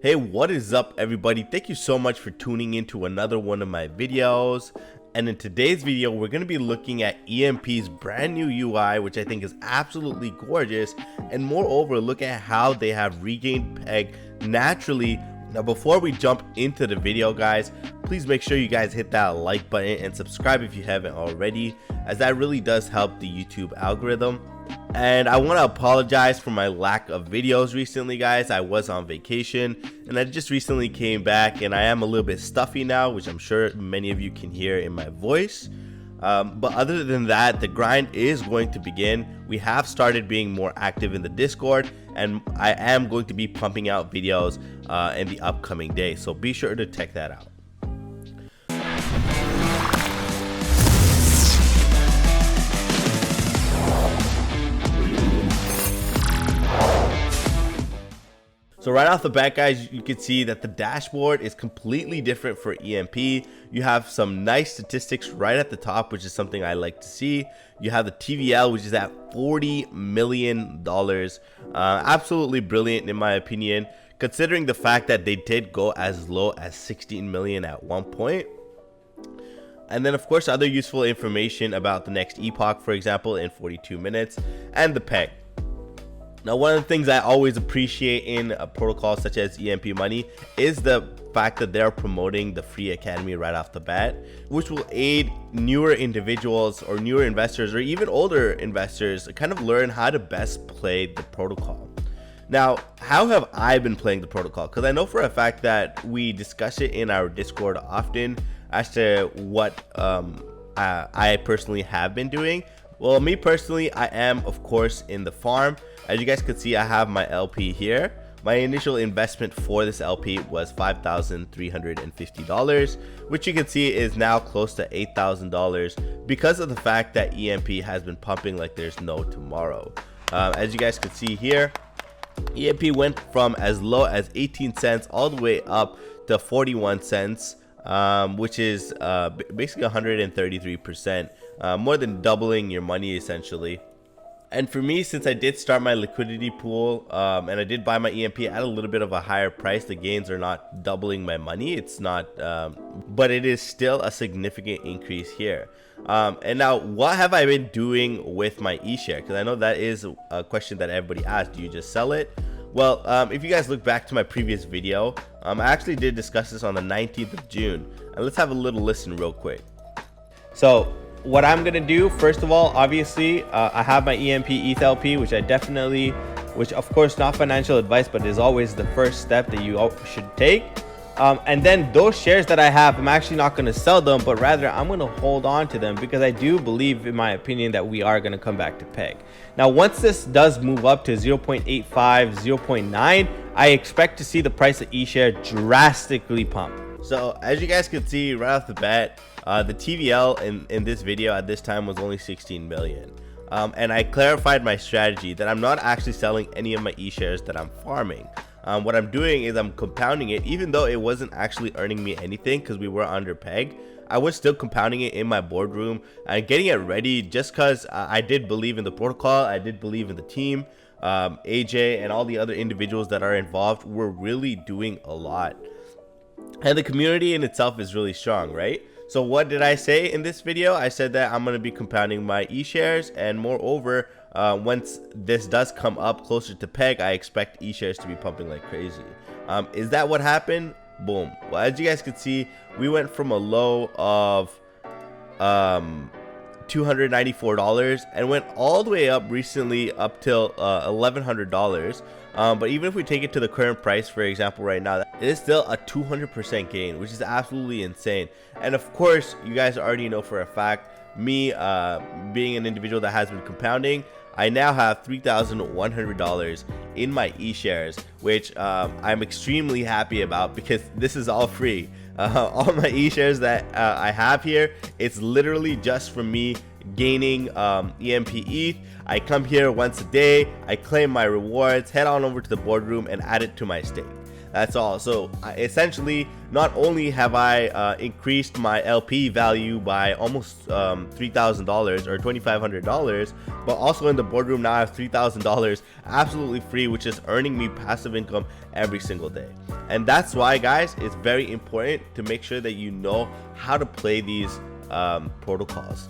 Hey, what is up everybody? Thank you so much for tuning into another one of my videos. And in today's video, we're going to be looking at EMP's brand new UI, which I think is absolutely gorgeous. And moreover, look at how they have regained peg naturally. Now, before we jump into the video, guys, please make sure you guys hit that like button and subscribe if you haven't already, as that really does help the YouTube algorithm. And I want to apologize for my lack of videos recently, guys. I was on vacation and I just recently came back, and I am a little bit stuffy now, which I'm sure many of you can hear in my voice. But other than that, the grind is going to begin. We have started being more active in the Discord, and I am going to be pumping out videos in the upcoming days, so be sure to check that out. So right off the bat, guys, you can see that the dashboard is completely different for EMP. You have some nice statistics right at the top, which is something I like to see. You have the TVL, which is at $40 million. Absolutely brilliant in my opinion, considering the fact that they did go as low as 16 million at one point. And then of course other useful information about the next epoch, for example, in 42 minutes, and the peg. Now, one of the things I always appreciate in a protocol such as EMP Money is the fact that they're promoting the free academy right off the bat, which will aid newer individuals or newer investors or even older investors to kind of learn how to best play the protocol. Now, how have I been playing the protocol? Because I know for a fact that we discuss it in our Discord often as to what I personally have been doing. Well, me personally, I am of course in the farm. As you guys can see, I have my LP here. My initial investment for this LP was $5,350, which you can see is now close to $8,000 because of the fact that EMP has been pumping like there's no tomorrow. As you guys can see here, EMP went from as low as 18 cents all the way up to 41 cents, which is basically 133%, more than doubling your money essentially. And for me, since I did start my liquidity pool and I did buy my EMP at a little bit of a higher price, the gains are not doubling my money. It's not, but it is still a significant increase here. And now, what have I been doing with my eShare? Because I know that is a question that everybody asks. Do you just sell it? Well, if you guys look back to my previous video, I actually did discuss this on the 19th of June. And let's have a little listen real quick. So what I'm gonna do, first of all, obviously I have my EMP ETH LP, which of course not financial advice, but is always the first step that you should take. And then those shares that I have, I'm actually not going to sell them, but rather I'm going to hold on to them because I do believe, in my opinion, that we are going to come back to peg. Now, once this does move up to 0.85, 0.9, I expect to see the price of eShare drastically pump. So as you guys can see right off the bat, the TVL in this video at this time was only 16 million. And I clarified my strategy that I'm not actually selling any of my eShares that I'm farming. What I'm doing is I'm compounding it, even though it wasn't actually earning me anything because we were under peg. I was still compounding it in my boardroom and getting it ready just because I did believe in the protocol. I did believe in the team. AJ and all the other individuals that are involved were really doing a lot. And the community in itself is really strong, right? So what did I say in this video? I said that I'm going to be compounding my eShares, and moreover, once this does come up closer to peg, I expect eShares to be pumping like crazy. Is that what happened? Boom. Well, as you guys can see, we went from a low of $294 and went all the way up recently up till $1,100. But even if we take it to the current price, for example, right now, it is still a 200% gain, which is absolutely insane. And of course, you guys already know for a fact, me being an individual that has been compounding, I now have $3,100 in my eShares, which I'm extremely happy about because this is all free. All my eShares that I have here, it's literally just from me gaining EMP ETH. I come here once a day, I claim my rewards, head on over to the boardroom and add it to my stake. That's all. So essentially, not only have I increased my LP value by almost $3,000 or $2,500, but also in the boardroom now I have $3,000 absolutely free, which is earning me passive income every single day. And that's why, guys, it's very important to make sure that you know how to play these protocols.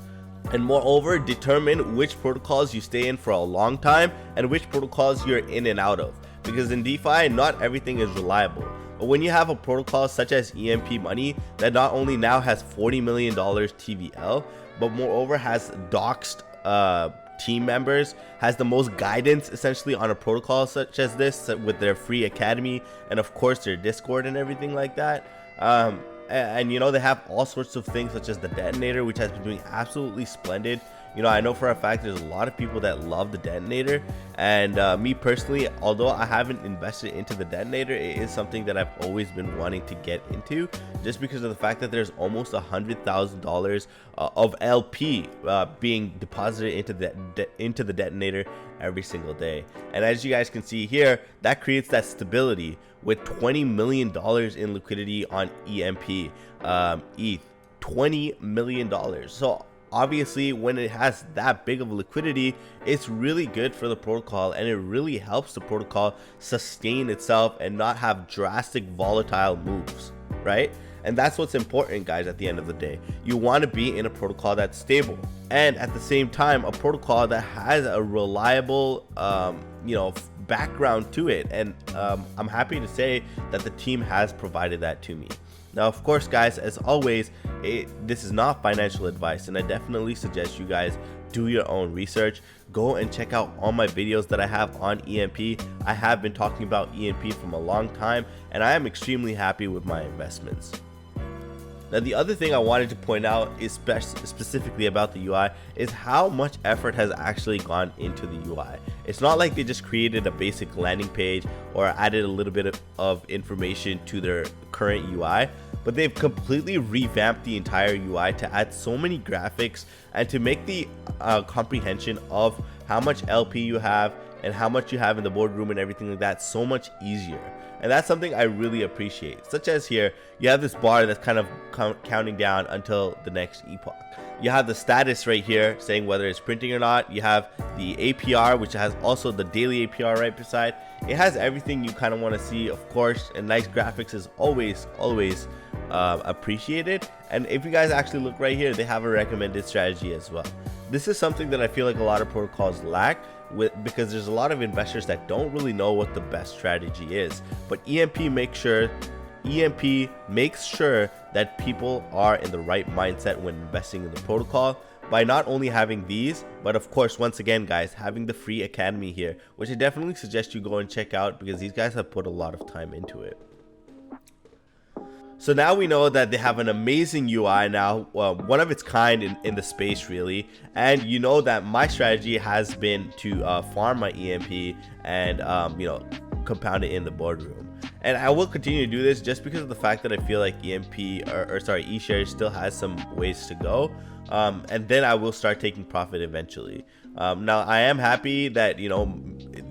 And moreover, determine which protocols you stay in for a long time and which protocols you're in and out of. Because in DeFi, not everything is reliable. But when you have a protocol such as EMP Money that not only now has $40 million TVL, but moreover has doxed team members, has the most guidance essentially on a protocol such as this, with their free academy and of course their Discord and everything like that. And you know, they have all sorts of things such as the detonator, which has been doing absolutely splendid. You know, I know for a fact there's a lot of people that love the detonator, and me personally, although I haven't invested into the detonator, it is something that I've always been wanting to get into, just because of the fact that there's almost $100,000 of LP being deposited into the detonator every single day. And as you guys can see here, that creates that stability with $20 million in liquidity on EMP ETH. $20 million. So obviously, when it has that big of a liquidity, it's really good for the protocol, and it really helps the protocol sustain itself and not have drastic volatile moves, right? And that's what's important, guys. At the end of the day, you want to be in a protocol that's stable, and at the same time a protocol that has a reliable you know, background to it. And I'm happy to say that the team has provided that to me. Now, of course, guys, as always, this is not financial advice, and I definitely suggest you guys do your own research. Go and check out all my videos that I have on EMP. I have been talking about EMP from a long time, and I am extremely happy with my investments. Now, the other thing I wanted to point out is specifically about the UI is how much effort has actually gone into the UI. It's not like they just created a basic landing page or added a little bit of information to their current UI, but they've completely revamped the entire UI to add so many graphics and to make the comprehension of how much LP you have and how much you have in the boardroom and everything like that so much easier. And that's something I really appreciate. Such as here, you have this bar that's kind of counting down until the next epoch. You have the status right here saying whether it's printing or not. You have the APR, which has also the daily APR right beside. It has everything you kind of want to see, of course, and nice graphics is always appreciated. And if you guys actually look right here, they have a recommended strategy as well. This is something that I feel like a lot of protocols lack, because there's a lot of investors that don't really know what the best strategy is. But EMP makes sure that people are in the right mindset when investing in the protocol by not only having these, but of course, once again, guys, having the free academy here, which I definitely suggest you go and check out because these guys have put a lot of time into it. So now we know that they have an amazing UI now, one of its kind in the space, really. And you know that my strategy has been to farm my EMP and you know, compound it in the boardroom. And I will continue to do this just because of the fact that I feel like EMP or sorry, eShares still has some ways to go. And then I will start taking profit eventually. Now I am happy that, you know,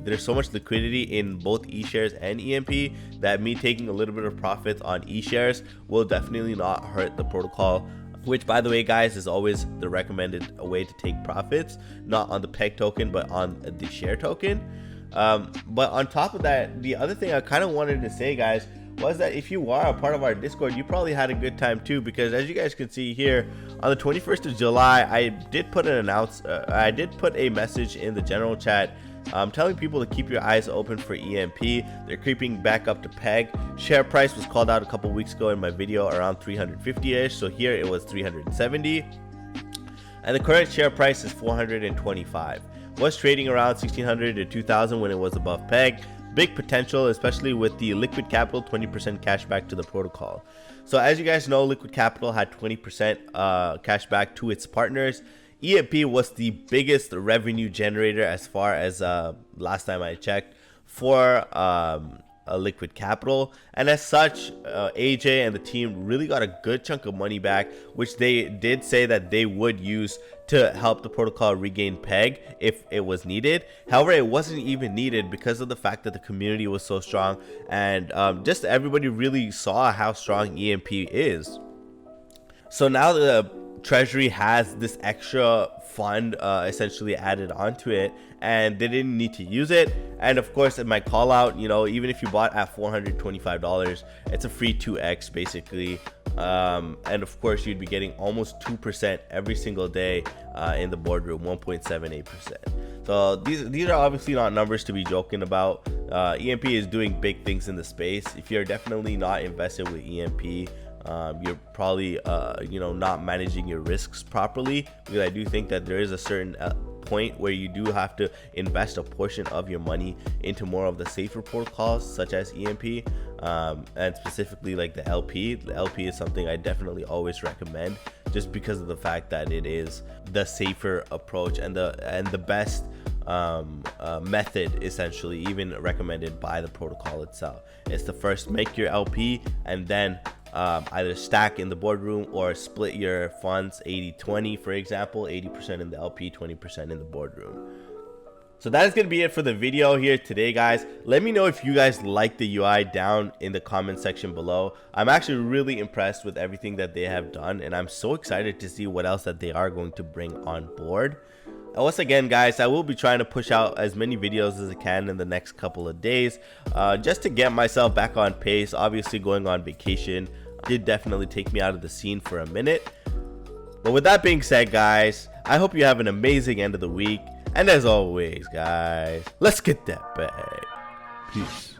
there's so much liquidity in both eShares and EMP that me taking a little bit of profits on eShares will definitely not hurt the protocol, which, by the way, guys, is always the recommended way to take profits, not on the peg token but on the share token. But on top of that, the other thing I kind of wanted to say, guys, was that if you are a part of our Discord, you probably had a good time too, because as you guys can see here, on the 21st of July, I did put a message in the general chat telling people to keep your eyes open for EMP. They're creeping back up to peg. Share price was called out a couple weeks ago in my video around 350-ish, so here it was 370, and the current share price is 425. Was trading around 1600 to 2000 when it was above peg. Big potential, especially with the liquid capital 20% cash back to the protocol. So as you guys know, liquid capital had 20% cash back to its partners. EMP was the biggest revenue generator as far as last time I checked for liquid capital, and as such AJ and the team really got a good chunk of money back, which they did say that they would use to help the protocol regain peg if it was needed. However, it wasn't even needed because of the fact that the community was so strong, and just everybody really saw how strong EMP is. So now the Treasury has this extra fund essentially added onto it, and they didn't need to use it. And of course, in my call out, you know, even if you bought at $425, it's a free 2x basically. And of course, you'd be getting almost 2% every single day in the boardroom, 1.78%. So these are obviously not numbers to be joking about. EMP is doing big things in the space. If you're definitely not invested with EMP, you're probably not managing your risks properly, because I do think that there is a certain point where you do have to invest a portion of your money into more of the safer protocols such as EMP, and specifically like the LP. The LP is something I definitely always recommend, just because of the fact that it is the safer approach and the best method, essentially, even recommended by the protocol itself. It's to first make your LP and then either stack in the boardroom or split your funds 80-20, for example, 80% in the LP, 20% in the boardroom. So that is going to be it for the video here today, guys. Let me know if you guys like the UI down in the comment section below. I'm actually really impressed with everything that they have done, and I'm so excited to see what else that they are going to bring on board. And once again, guys, I will be trying to push out as many videos as I can in the next couple of days, just to get myself back on pace. Obviously, going on vacation did definitely take me out of the scene for a minute. But with that being said, guys, I hope you have an amazing end of the week. And as always, guys, let's get that bag. Peace.